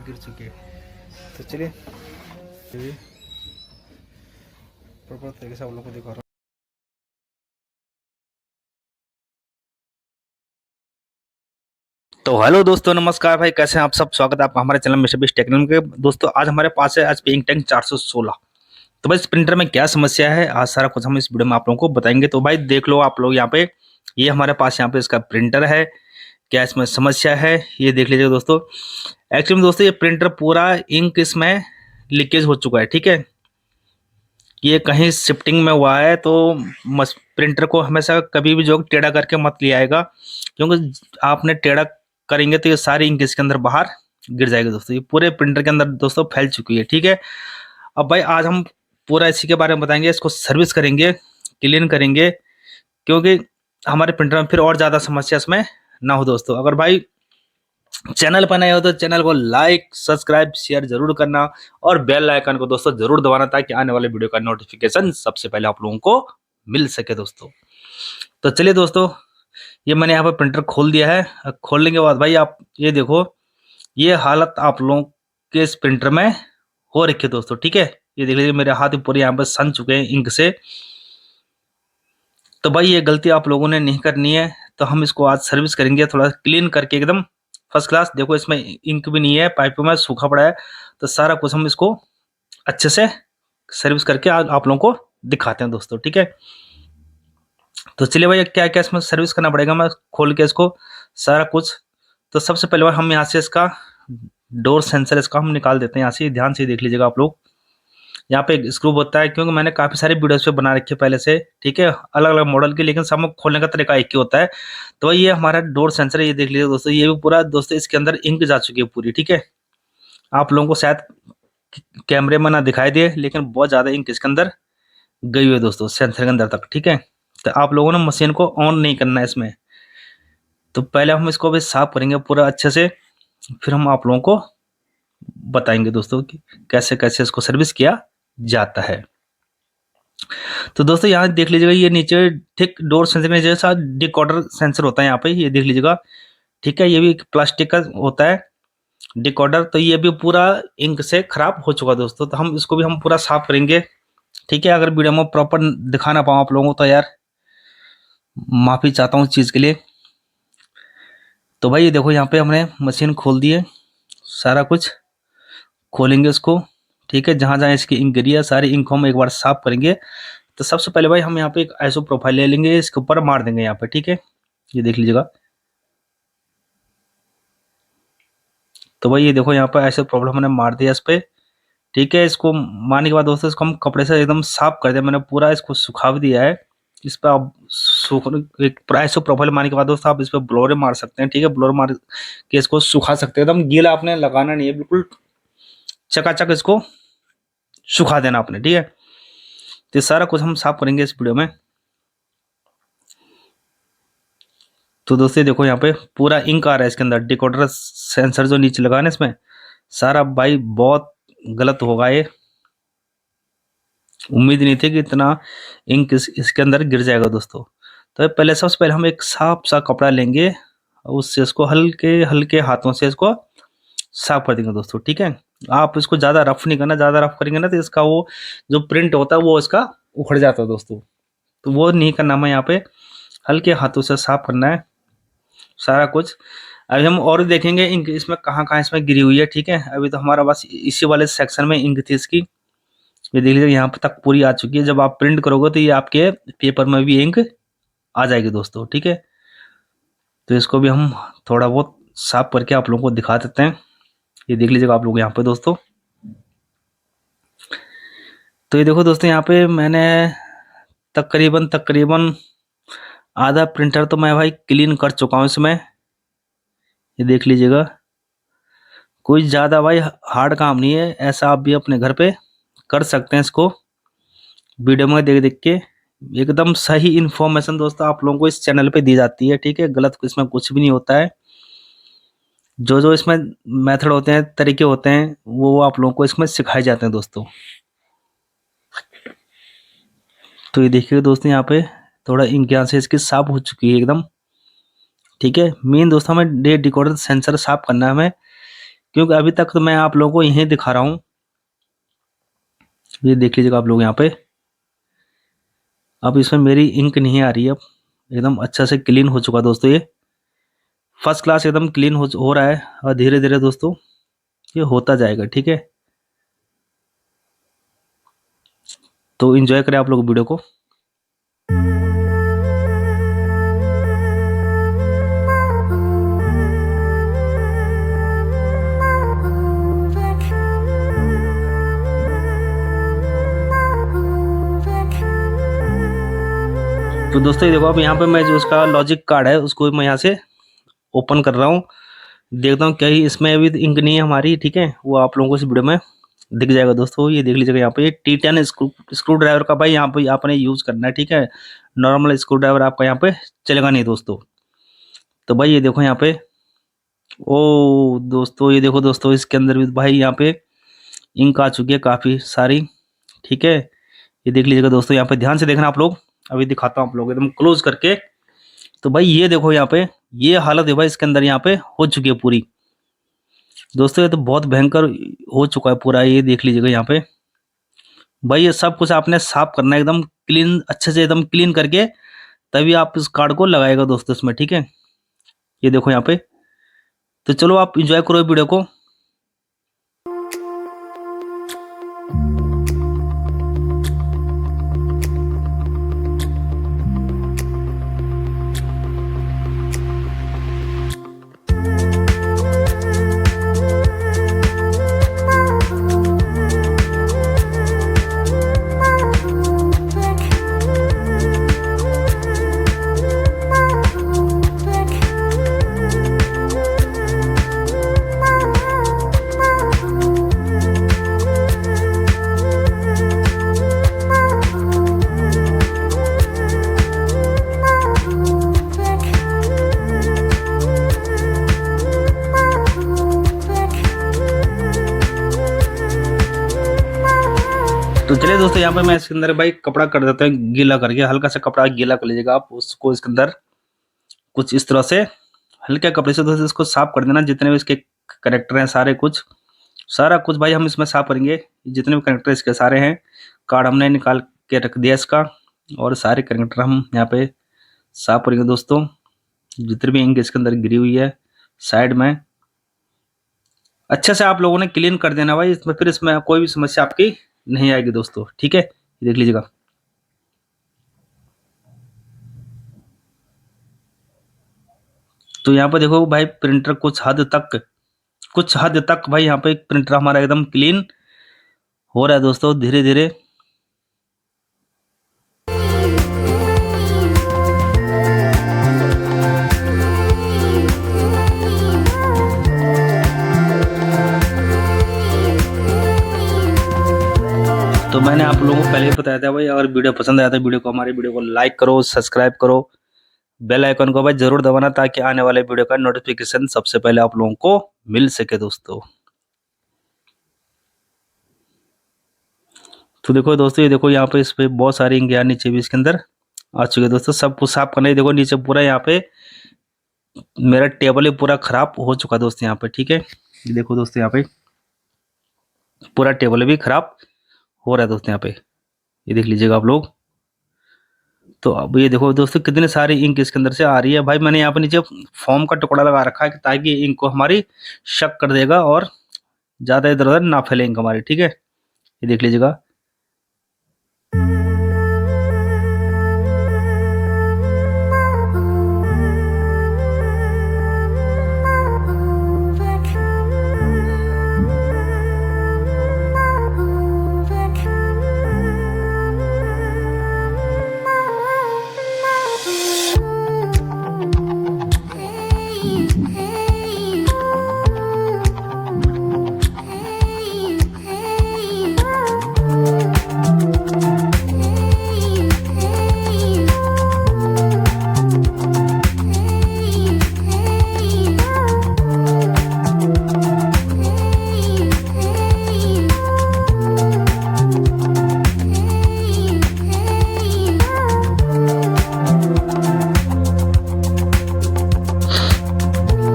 गिर चुकी है। तो चलिए प्रॉपर तरीके से आप लोगों को दिखा रहा हूँ। तो हेलो दोस्तों, नमस्कार भाई, कैसे हैं आप सब। स्वागत है आपका हमारे चैनल मिस्टर बीस्ट टेक्निकल के। दोस्तों आज हमारे पास है आज पेइंग टैंक 416। तो भाई इस प्रिंटर में क्या समस्या है, आज सारा कुछ हम इस वीडियो में आप लोगों को बताएंगे। तो भाई देख लो आप लोग यहाँ पे, ये हमारे पास यहाँ पे इसका प्रिंटर है। क्या इसमें समस्या है ये देख लीजिएगा दोस्तों। एक्चुअली में दोस्तों ये प्रिंटर पूरा इंक इसमें लीकेज हो चुका है। ठीक है, ये कहीं शिफ्टिंग में हुआ है तो प्रिंटर को हमेशा कभी भी जो टेढ़ा करके मत ले आएगा, क्योंकि आपने टेढ़ा करेंगे तो ये सारी इंक इसके अंदर बाहर गिर जाएगी दोस्तों। ये पूरे प्रिंटर के अंदर दोस्तों फैल चुकी है। ठीक है, अब भाई आज हम पूरा इसी के बारे में बताएंगे, इसको सर्विस करेंगे, क्लीन करेंगे, क्योंकि हमारे प्रिंटर में फिर और ज़्यादा समस्या इसमें ना हो दोस्तों। अगर भाई चैनल पर नए हो तो चैनल को लाइक सब्सक्राइब शेयर जरूर करना और बेल आइकन को दोस्तों जरूर दबाना, ताकि आने वाले वीडियो का नोटिफिकेशन सबसे पहले आप लोगों को मिल सके दोस्तों। तो चलिए दोस्तों, ये मैंने यहाँ पर प्रिंटर खोल दिया है। खोलने के बाद भाई आप ये देखो, ये हालत आप लोगों के इस प्रिंटर में हो रखी है दोस्तों। ठीक है, ये देख लीजिए मेरे हाथ पूरे यहाँ पर सन चुके हैं इंक से। तो भाई ये गलती आप लोगों ने नहीं करनी है, तो हम इसको आज सर्विस करेंगे थोड़ा क्लीन करके एकदम फर्स्ट क्लास। देखो इसमें इंक भी नहीं है, पाइप में सूखा पड़ा है, तो सारा कुछ हम इसको अच्छे से सर्विस करके आज आप लोगों को दिखाते हैं दोस्तों। ठीक है, तो चलिए भाई क्या क्या इसमें सर्विस करना पड़ेगा, मैं खोल के इसको सारा कुछ। तो सबसे पहले भाई हम यहाँ से इसका डोर सेंसर इसका हम निकाल देते हैं यहाँ से। ध्यान से देख लीजिएगा आप लोग, यहाँ पे एक स्क्रू होता है, क्योंकि मैंने काफ़ी सारे वीडियोस पे बना रखे पहले से। ठीक है, अलग अलग मॉडल की, लेकिन सब में खोलने का तरीका एक ही होता है। तो ये हमारा डोर सेंसर है, ये देख लीजिए दोस्तों। ये भी पूरा दोस्तों इसके अंदर इंक जा चुकी है पूरी। ठीक है, आप लोगों को शायद कैमरे में ना दिखाई दे, लेकिन बहुत ज़्यादा इंक इसके अंदर गई हुई है दोस्तों सेंसर के अंदर तक। ठीक है, तो आप लोगों ने मशीन को ऑन नहीं करना है इसमें। तो पहले हम इसको भी साफ करेंगे पूरा अच्छे से, फिर हम आप लोगों को बताएंगे दोस्तों कि कैसे कैसे इसको सर्विस किया जाता है। तो दोस्तों यहाँ देख लीजिएगा, ये नीचे ठीक डोर सेंसर में जैसा डिकोडर सेंसर होता है यहाँ पे, ये देख लीजिएगा। ठीक है, ये भी प्लास्टिक का होता है डिकोडर। तो ये भी पूरा इंक से खराब हो चुका है दोस्तों, तो हम इसको भी हम पूरा साफ करेंगे। ठीक है, अगर वीडियो में प्रॉपर दिखा ना पाऊँ आप लोगों को तो यार माफ़ी चाहता हूँ इस चीज़ के लिए। तो भाई ये देखो, यहाँ पे हमने मशीन खोल दी है, सारा कुछ खोलेंगे इसको। ठीक है, जहाँ जहाँ इसकी इंक गिरी है सारी इंक हम एक बार साफ करेंगे। तो सबसे पहले भाई हम यहाँ पे एक आइसो प्रोफाइल ले लेंगे, इसके ऊपर मार देंगे यहाँ पे। ठीक है, ये देख लीजिएगा। तो भाई ये देखो, यहाँ पर आइसो प्रोफाइल मैंने मार दिया इस पे। ठीक है, इसको मारने के बाद दोस्तों इसको हम कपड़े से एकदम साफ कर दिया, मैंने पूरा इसको सुखा भी दिया है। इस पर आप सूख एक आइसो प्रोफाइल मारने के बाद दोस्तों आप इस पर ब्लोरे मार सकते हैं। ठीक है, ब्लोर मार के इसको सुखा सकते हैं, एकदम गीला आपने लगाना नहीं है, बिल्कुल चकाचक इसको सुखा देना आपने। ठीक है, तो सारा कुछ हम साफ करेंगे इस वीडियो में। तो दोस्तों देखो, यहाँ पे पूरा इंक आ रहा है इसके अंदर। डिकोडर सेंसर जो नीचे लगा है ना इसमें, सारा भाई बहुत गलत होगा ये। उम्मीद नहीं थी कि इतना इंक इसके अंदर गिर जाएगा दोस्तों। तो पहले सबसे पहले हम एक साफ सा कपड़ा लेंगे, उससे इसको हल्के हल्के हाथों से इसको साफ कर देंगे दोस्तों। ठीक है, आप इसको ज़्यादा रफ नहीं करना, ज़्यादा रफ करेंगे ना तो इसका वो जो प्रिंट होता है वो इसका उखड़ जाता है दोस्तों। तो वो नहीं करना, हमें यहाँ पे हल्के हाथों से साफ करना है सारा कुछ। अभी हम और देखेंगे इंक इसमें कहाँ कहाँ इसमें गिरी हुई है। ठीक है, अभी तो हमारा बस इसी वाले सेक्शन में इंक थी इसकी, ये देख लीजिए यहाँ पे तक पूरी आ चुकी है। जब आप प्रिंट करोगे तो ये आपके पेपर में भी इंक आ जाएगी दोस्तों। ठीक है, तो इसको भी हम थोड़ा बहुत साफ करके आप लोगों को दिखा देते हैं। ये देख लीजिएगा आप लोग यहाँ पे दोस्तों। तो ये देखो दोस्तों, यहाँ पे मैंने तकरीबन तकरीबन आधा प्रिंटर तो मैं भाई क्लीन कर चुका हूँ इसमें, ये देख लीजिएगा। कोई ज़्यादा भाई हार्ड काम नहीं है, ऐसा आप भी अपने घर पे कर सकते हैं इसको वीडियो में देख देख के। एकदम सही इन्फॉर्मेशन दोस्तों आप लोगों को इस चैनल पे दी जाती है। ठीक है, गलत इसमें कुछ भी नहीं होता है। जो जो इसमें मेथड होते हैं, तरीके होते हैं, वो आप लोगों को इसमें सिखाए जाते हैं दोस्तों। तो ये देखिए दोस्तों, यहाँ पे थोड़ा इंक यहाँ से इसकी साफ हो चुकी है एकदम। ठीक है, मेन दोस्तों हमें डिकोडर सेंसर साफ करना है हमें, क्योंकि अभी तक तो मैं आप लोगों को यहीं दिखा रहा हूँ। ये देख लीजिएगा आप लोग यहाँ पे। अब इसमें मेरी इंक नहीं आ रही है। अब एकदम अच्छा से क्लीन हो चुका दोस्तों, ये फर्स्ट क्लास एकदम क्लीन हो रहा है। और धीरे धीरे दोस्तों ये होता जाएगा, ठीक है। तो एंजॉय करें आप लोग वीडियो को। तो दोस्तों ये देखो, अब यहाँ पे मैं जो उसका लॉजिक कार्ड है उसको मैं यहाँ से ओपन कर रहा हूँ। देखता हूँ क्या ही इसमें अभी इंक नहीं है हमारी, ठीक है। वो आप लोगों को इस वीडियो में दिख जाएगा दोस्तों। ये देख लीजिएगा यहाँ पे T10 स्क्रू ड्राइवर का भाई यहाँ पे आपने यूज़ करना है, ठीक है। नॉर्मल स्क्रू ड्राइवर आपका यहाँ पे चलेगा नहीं दोस्तों। तो भाई ये देखो यहाँ पे, ओ दोस्तों ये देखो दोस्तों, इसके अंदर भी भाई यहाँ पे इंक आ चुकी है काफ़ी सारी, ठीक है। ये देख लीजिएगा दोस्तों, यहाँ पे ध्यान से देखना आप लोग। अभी दिखाता हूँ आप लोग एकदम क्लोज करके। तो भाई ये देखो यहाँ पे, ये हालत है भाई इसके अंदर यहाँ पे हो चुकी है पूरी दोस्तों। ये तो बहुत भयंकर हो चुका है पूरा। ये देख लीजिएगा यहाँ पे भाई, ये सब कुछ आपने साफ करना है एकदम क्लीन, अच्छे से एकदम क्लीन करके, तभी आप इस कार्ड को लगाएगा दोस्तों इसमें, ठीक है। ये देखो यहाँ पे। तो चलो आप इंजॉय करो वीडियो को। तो चलिए दोस्तों, यहाँ पे मैं इसके अंदर भाई कपड़ा कर देता हूँ गीला करके। हल्का सा कपड़ा गीला कर लीजिएगा आप, उसको इसके अंदर कुछ इस तरह से हल्के कपड़े से दोस्तों इसको साफ कर देना। जितने भी इसके कनेक्टर हैं सारा कुछ भाई हम इसमें साफ करेंगे। जितने भी कनेक्टर इसके सारे हैं, कार्ड हमने निकाल के रख दिया इसका, और सारे कनेक्टर हम यहाँ पे साफ करेंगे दोस्तों। जितने भी इंक इसके अंदर गिरी हुई है साइड में, अच्छे से आप लोगों ने क्लीन कर देना भाई इसमें, फिर इसमें कोई भी समस्या आपकी नहीं आएगी दोस्तों, ठीक है। देख लीजिएगा। तो यहाँ पर देखो भाई, प्रिंटर कुछ हद तक भाई यहाँ पे प्रिंटर हमारा एकदम क्लीन हो रहा है दोस्तों, धीरे धीरे। तो मैंने आप लोगों को पहले ही बताया था भाई, अगर वीडियो पसंद आया तो हमारे वीडियो को लाइक करो, सब्सक्राइब करो, बेल आइकन को भाई जरूर दबाना, ताकि आने वाले वीडियो का नोटिफिकेशन सबसे पहले आप लोगों को मिल सके दोस्तों। तो देखो दोस्तों, ये देखो यहाँ पे इस पे बहुत सारी इंक नीचे भी इसके अंदर आ चुके हैं दोस्तों। सब कुछ साफ करना है। देखो नीचे पूरा यहाँ पे मेरा टेबल ही पूरा खराब हो चुका है दोस्तों यहाँ पे, ठीक है। ये देखो दोस्तों, यहाँ पे पूरा टेबल भी खराब हो रहा है दोस्तों यहाँ पे। ये देख लीजिएगा आप लोग। तो अब ये देखो दोस्तों, कितने सारी इंक इसके अंदर से आ रही है भाई। मैंने यहाँ पे नीचे फोम का टुकड़ा लगा रखा है, ताकि इंक को हमारी शक कर देगा और ज़्यादा इधर उधर ना फैले इंक हमारी, ठीक है। ये देख लीजिएगा।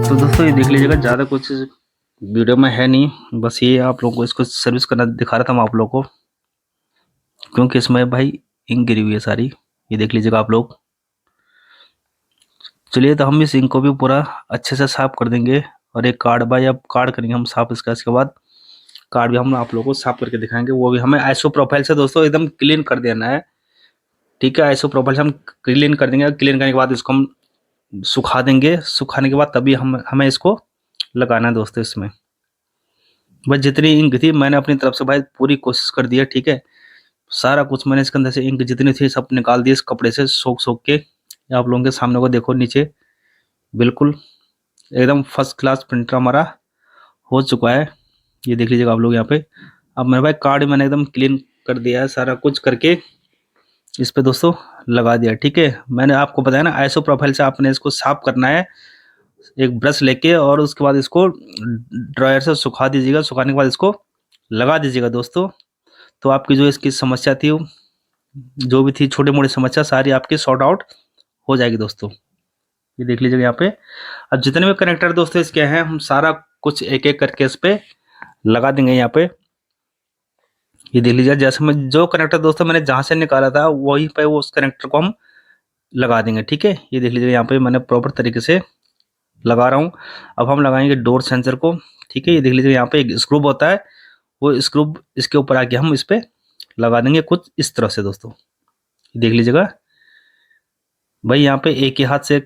तो दोस्तों ये देख लीजिएगा, ज़्यादा कुछ वीडियो में है नहीं, बस ये आप लोगों को इसको सर्विस करना दिखा रहा था मैं आप लोगों को, क्योंकि इसमें भाई इंक गिरी हुई है सारी, ये देख लीजिएगा आप लोग। चलिए तो हम इस इंक को भी पूरा अच्छे से साफ कर देंगे, और एक कार्ड बाय अब कार्ड करेंगे हम साफ इसका। इसके बाद कार्ड भी हम आप लोगों को साफ करके दिखाएंगे, वो भी हमें आइसो प्रोफाइल से दोस्तों एकदम क्लीन कर देना है, ठीक है। आइसो प्रोफाइल से हम क्लीन कर देंगे, क्लीन करने के बाद इसको हम सुखा देंगे, सुखाने के बाद तभी हमें इसको लगाना है दोस्तों। इसमें भाई जितनी इंक थी मैंने अपनी तरफ से भाई पूरी कोशिश कर दी है, ठीक है। सारा कुछ मैंने इसके अंदर से इंक जितनी थी सब निकाल दी इस कपड़े से सोख सोख के। आप लोगों के सामने को देखो, नीचे बिल्कुल एकदम फर्स्ट क्लास प्रिंटर हमारा हो चुका है, ये देख लीजिएगा आप लोग यहाँ पे। अब मेरे भाई कार्ड मैंने एकदम क्लीन कर दिया है, सारा कुछ करके इस पे दोस्तों लगा दिया, ठीक है। मैंने आपको बताया ना आइसो प्रोफाइल से आपने इसको साफ करना है एक ब्रश लेके, और उसके बाद इसको ड्रायर से सुखा दीजिएगा, सुखाने के बाद इसको लगा दीजिएगा दोस्तों। तो आपकी जो इसकी समस्या थी, जो भी थी छोटी मोटी समस्या, सारी आपकी सॉर्ट आउट हो जाएगी दोस्तों। ये देख लीजिएगा यहाँ पे। अब जितने भी कनेक्टर दोस्तों इसके हैं, हम सारा कुछ एक एक करके इस पे लगा देंगे यहाँ पे। ये देख लीजिए, जैसे मैं जो कनेक्टर दोस्तों मैंने जहाँ से निकाला था वहीं पे वो उस कनेक्टर को हम लगा देंगे, ठीक है। ये देख लीजिए यहाँ पे मैंने प्रॉपर तरीके से लगा रहा हूँ। अब हम लगाएंगे डोर सेंसर को, ठीक है। ये देख लीजिए यहाँ पे एक स्क्रू होता है, वो स्क्रू इसके ऊपर आके हम इस पे लगा देंगे कुछ इस तरह से दोस्तों। देख लीजिएगा भाई, यहाँ पे एक ही हाथ से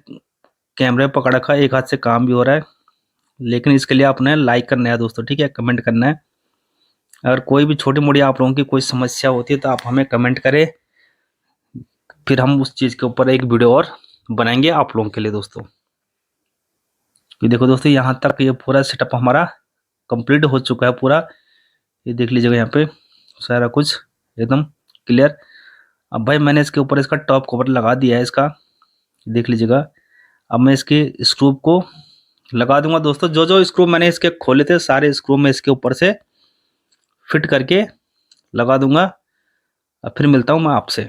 कैमरे पकड़ रखा है, एक हाथ से काम भी हो रहा है, लेकिन इसके लिए आपने लाइक करना है दोस्तों, ठीक है, कमेंट करना है। अगर कोई भी छोटी मोटी आप लोगों की कोई समस्या होती है तो आप हमें कमेंट करें, फिर हम उस चीज़ के ऊपर एक वीडियो और बनाएंगे आप लोगों के लिए दोस्तों। ये देखो दोस्तों, यहाँ तक ये पूरा सेटअप हमारा कंप्लीट हो चुका है पूरा। ये देख लीजिएगा यहाँ पे सारा कुछ एकदम क्लियर। अब भाई मैंने इसके ऊपर इसका टॉप कवर लगा दिया है इसका, देख लीजिएगा। अब मैं इसके स्क्रू को लगा दूंगा दोस्तों। जो जो स्क्रू मैंने इसके खोले थे सारे स्क्रू में इसके ऊपर से फिट करके लगा दूंगा। अब फिर मिलता हूँ मैं आपसे।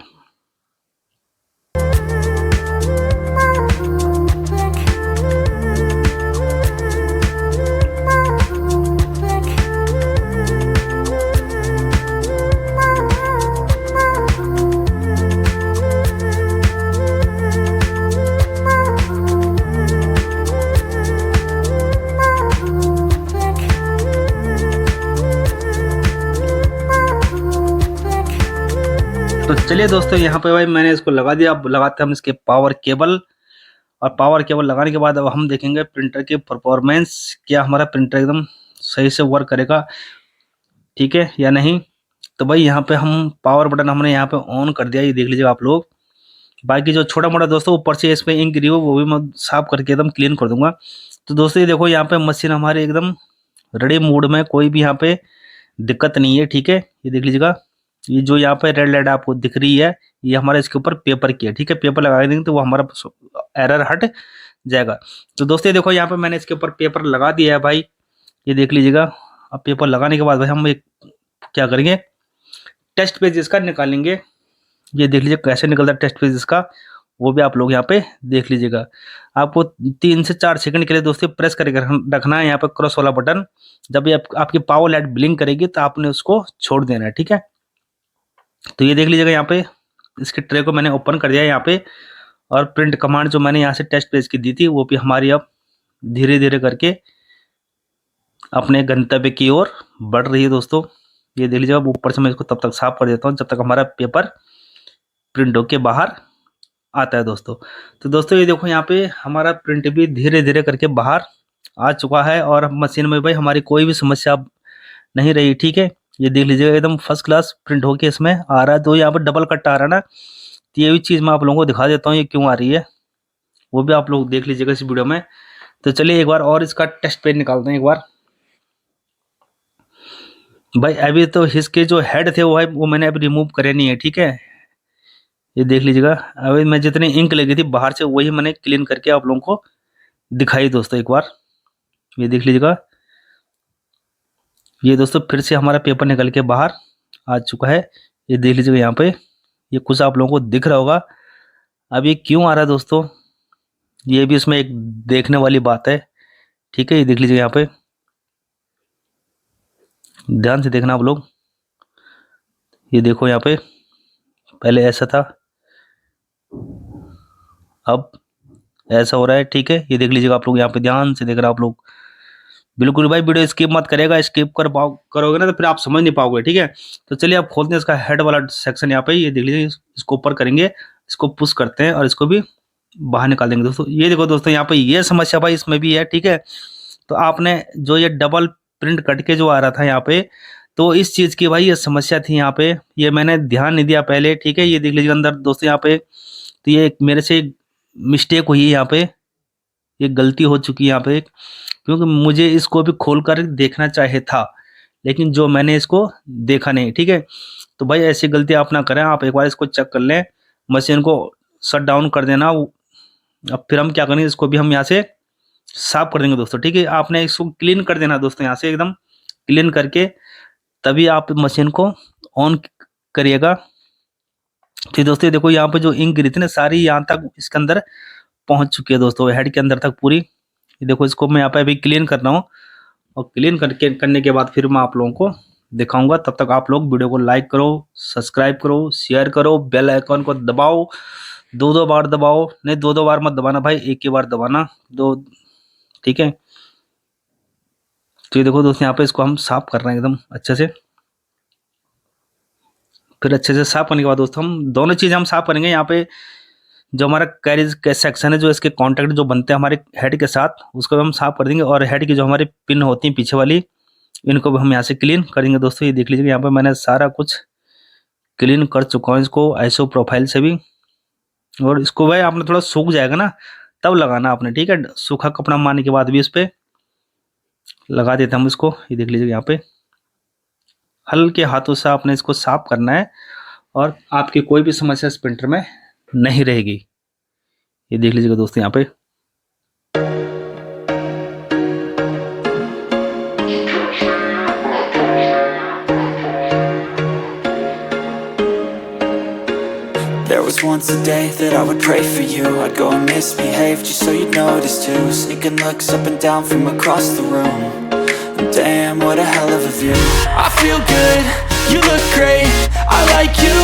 तो चलिए दोस्तों, यहाँ पे भाई मैंने इसको लगा दिया। अब लगाते हैं हम इसके पावर केबल, और पावर केबल लगाने के बाद अब हम देखेंगे प्रिंटर की परफॉर्मेंस, क्या हमारा प्रिंटर एकदम सही से वर्क करेगा, ठीक है या नहीं। तो भाई यहाँ पे हम पावर बटन हमने यहाँ पे ऑन कर दिया, ये देख लीजिएगा आप लोग। बाकी जो छोटा मोटा दोस्तों ऊपर से इस पर इंक गिरी हो वो भी मैं साफ करके एकदम क्लीन कर दूंगा। तो दोस्तों ये देखो यहाँ पे मशीन हमारी एकदम रेडी मूड में, कोई भी यहाँ पे दिक्कत नहीं है, ठीक है। ये देख लीजिएगा, ये जो यहाँ पे रेड लाइट आपको दिख रही है ये हमारा इसके ऊपर पेपर की है, ठीक है। पेपर लगा देंगे तो वो हमारा एरर हट जाएगा। तो दोस्तों ये देखो यहाँ पे मैंने इसके ऊपर पेपर लगा दिया है भाई, ये देख लीजिएगा। अब पेपर लगाने के बाद भाई हम एक क्या करेंगे, टेस्ट पेज इसका निकालेंगे। ये देख लीजिए कैसे निकलता है टेस्ट पेज इसका, वो भी आप लोग यहाँ पे देख लीजिएगा। आपको 3 से 4 सेकंड के लिए दोस्तों प्रेस करके रखना है यहाँ पे क्रॉस वाला बटन। जब ये आपकी पावर लाइट ब्लिंक करेगी तो आपने उसको छोड़ देना है, ठीक है। तो ये देख लीजिएगा यहाँ पे इसके ट्रे को मैंने ओपन कर दिया है यहाँ पे, और प्रिंट कमांड जो मैंने यहाँ से टेस्ट पेज की दी थी वो भी हमारी अब धीरे धीरे करके अपने गंतव्य की ओर बढ़ रही है दोस्तों। ये देख लीजिएगा, ऊपर से मैं इसको तब तक साफ कर देता हूँ जब तक हमारा पेपर प्रिंट होके बाहर आता है दोस्तों। तो दोस्तों ये देखो यहाँ पे हमारा प्रिंट भी धीरे धीरे करके बाहर आ चुका है, और मशीन में भाई हमारी कोई भी समस्या नहीं रही, ठीक है। ये देख लीजिएगा एकदम फर्स्ट क्लास प्रिंट होके इसमें आ रहा है। तो यहाँ पर डबल कट आ रहा है ना, तो ये भी चीज़ मैं आप लोगों को दिखा देता हूँ ये क्यों आ रही है, वो भी आप लोग देख लीजिएगा इस वीडियो में। तो चलिए एक बार और इसका टेस्ट पेज निकालते हैं एक बार। भाई अभी तो इसके जो हेड थे वो मैंने अभी रिमूव करे नहीं है, ठीक है। ये देख लीजिएगा, अभी मैं जितनी इंक लगी थी बाहर से वही मैंने क्लीन करके आप लोगों को दिखाई दोस्तों एक बार। ये देख लीजिएगा, ये दोस्तों फिर से हमारा पेपर निकल के बाहर आ चुका है। ये देख लीजिएगा यहाँ पे, ये कुछ आप लोगों को दिख रहा होगा। अब ये क्यों आ रहा है दोस्तों, ये भी इसमें एक देखने वाली बात है, ठीक है। ये देख लीजिएगा यहाँ पे, ध्यान से देखना आप लोग। ये देखो यहाँ पे पहले ऐसा था, अब ऐसा हो रहा है, ठीक है। ये देख लीजिएगा आप लोग, यहाँ पे ध्यान से देख रहे आप लोग। बिल्कुल भाई वीडियो स्किप मत करेगा, स्किप करोगे ना तो फिर आप समझ नहीं पाओगे, ठीक है। तो चलिए आप खोलते हैं इसका हेड वाला सेक्शन। यहाँ पे ये देख लीजिए, इसको ऊपर करेंगे, इसको पुश करते हैं और इसको भी बाहर निकाल देंगे दोस्तों। ये देखो दोस्तों, यहाँ पे ये समस्या भाई इसमें भी है, ठीक है। तो आपने जो ये डबल प्रिंट कट के जो आ रहा था यहाँ पे, तो इस चीज़ की भाई ये समस्या थी यहाँ पे, ये मैंने ध्यान नहीं दिया पहले, ठीक है। ये देख लीजिए अंदर दोस्तों यहाँ पे, तो ये मेरे से मिस्टेक हुई है यहाँ पे, ये गलती हो चुकी है यहाँ पे, क्योंकि मुझे इसको भी खोल कर देखना चाहिए था, लेकिन जो मैंने इसको देखा नहीं, ठीक है। तो भाई ऐसी गलती आप ना करें, आप एक बार इसको चेक कर लें, मशीन को शट डाउन कर देना। अब फिर हम क्या करेंगे, इसको भी हम यहाँ से साफ कर देंगे दोस्तों, ठीक है। आपने इसको क्लीन कर देना दोस्तों, यहाँ से एकदम क्लीन करके तभी आप मशीन को ऑन करिएगा। फिर दोस्तों ये देखो, यहाँ पे जो इंक गिरी थी ना सारी यहाँ तक इसके अंदर पहुंच चुकी है दोस्तों, हेड के अंदर तक पूरी। ये देखो, इसको मैं यहाँ पे अभी क्लीन कर रहा हूँ, और क्लीन करने के बाद फिर मैं आप लोगों को दिखाऊंगा। तब तक आप लोग वीडियो को लाइक करो, सब्सक्राइब करो, शेयर करो, बेल आइकन को दबाओ, 2-2 बार दबाओ, नहीं 2-2 बार मत दबाना भाई, एक ही बार दबाना, दो, ठीक है। तो ये देखो दोस्तों, यहाँ पे इसको हम साफ कर रहे हैं एकदम अच्छे से। फिर अच्छे से साफ करने के बाद दोस्तों हम दोनों चीज़ हम साफ करेंगे। यहाँ पे जो हमारा कैरेज का सेक्शन है, जो इसके कॉन्टैक्ट जो बनते हैं हमारे हेड के साथ, उसको भी हम साफ कर देंगे। और हेड की जो हमारी पिन होती हैं पीछे वाली, इनको भी हम यहाँ से क्लीन करेंगे दोस्तों। ये देख लीजिए, यहाँ पे मैंने सारा कुछ क्लीन कर चुका हूँ इसको आईसो प्रोफाइल से भी। और इसको भाई आपने थोड़ा सूख जाएगा ना तब लगाना आपने, ठीक है। सूखा कपड़ा मारने के बाद भी इस पर लगा देते हम इसको। ये देख लीजिए, यहाँ पे हल्के हाथों से आपने इसको साफ करना है, और आपकी कोई भी समस्या इस प्रिंटर में नहीं रहेगी। ये देख लीजिएगा दोस्तों यहाँ पे। There was once a day that I would pray for you. I'd go and misbehave just so you'd notice too. Sneaking looks up and down from across the room. And damn, what a hell of a view. I feel good, you look great, I like you,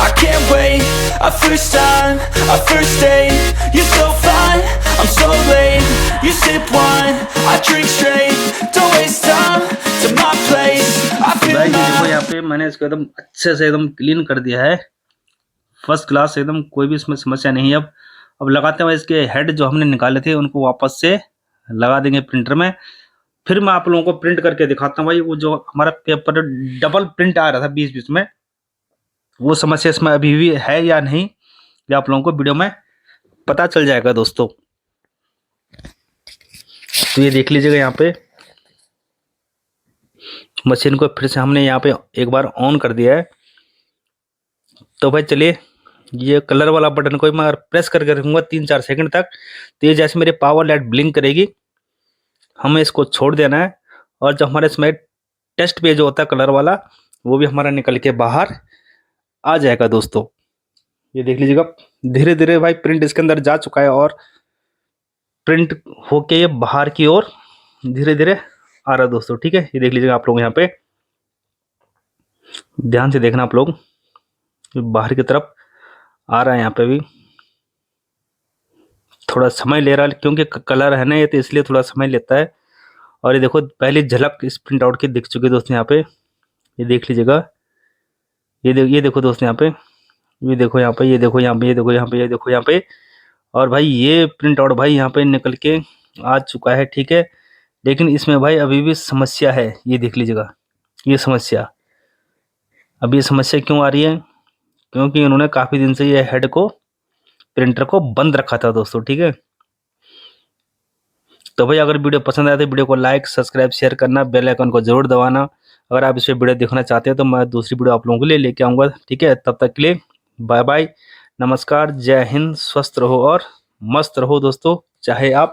I can't wait. A first time, a first date. You're so fine, I'm so late. You sip wine, I drink straight. Don't waste time to my place. I feel भाई देखो, यहाँ पे मैंने इसको एकदम अच्छे से एकदम क्लीन कर दिया है, फर्स्ट क्लास एकदम, कोई भी इसमें समस्या नहीं है। अब लगाते हुए इसके हेड जो हमने निकाले थे उनको वापस से लगा देंगे प्रिंटर में। फिर मैं आप लोगों को प्रिंट करके दिखाता हूँ भाई, वो जो हमारा पेपर डबल प्रिंट आ रहा था बीच बीच में, वो समस्या इसमें अभी भी है या नहीं, ये आप लोगों को वीडियो में पता चल जाएगा दोस्तों। तो ये देख लीजिएगा, यहाँ पे मशीन को फिर से हमने यहाँ पे एक बार ऑन कर दिया है। तो भाई चलिए, ये कलर वाला बटन को मैं प्रेस करके रखूँगा 3-4 सेकंड तक, तो ये जैसे मेरे पावर लाइट ब्लिंक करेगी हमें इसको छोड़ देना है। और जो हमारे इसमें टेस्ट पेज होता है कलर वाला, वो भी हमारा निकल के बाहर आ जाएगा दोस्तों। ये देख लीजिएगा, धीरे धीरे भाई प्रिंट इसके अंदर जा चुका है, और प्रिंट होके ये बाहर की ओर धीरे धीरे आ रहा है दोस्तों, ठीक है। ये देख लीजिएगा आप लोग, यहाँ पे ध्यान से देखना आप लोग, बाहर की तरफ आ रहा है। यहाँ पे भी थोड़ा समय ले रहा है, क्योंकि कलर है ना ये, तो इसलिए थोड़ा समय लेता है। और ये देखो, पहली झलक इस प्रिंट आउट की दिख चुकी है दोस्तों यहाँ पे। ये देख लीजिएगा, ये देखो दोस्तों यहाँ पे, ये देखो यहाँ पे, ये देखो यहाँ पे, ये देखो यहाँ पे, ये देखो यहाँ पे। और भाई ये प्रिंट आउट भाई यहाँ पे निकल के आ चुका है, ठीक है। लेकिन इसमें भाई अभी भी समस्या है, ये देख लीजिएगा, ये समस्या। अब ये समस्या क्यों आ रही है, क्योंकि उन्होंने काफ़ी दिन से ये हेड को, प्रिंटर को बंद रखा था दोस्तों, ठीक है। तो भाई अगर वीडियो पसंद आए तो वीडियो को लाइक, सब्सक्राइब, शेयर करना, बेल आइकन को जरूर दबाना। अगर आप इस पर वीडियो देखना चाहते हैं तो मैं दूसरी वीडियो आप लोगों के लिए लेके आऊँगा, ठीक है। तब तक के लिए बाय बाय, नमस्कार, जय हिंद, स्वस्थ रहो और मस्त रहो दोस्तों, चाहे आप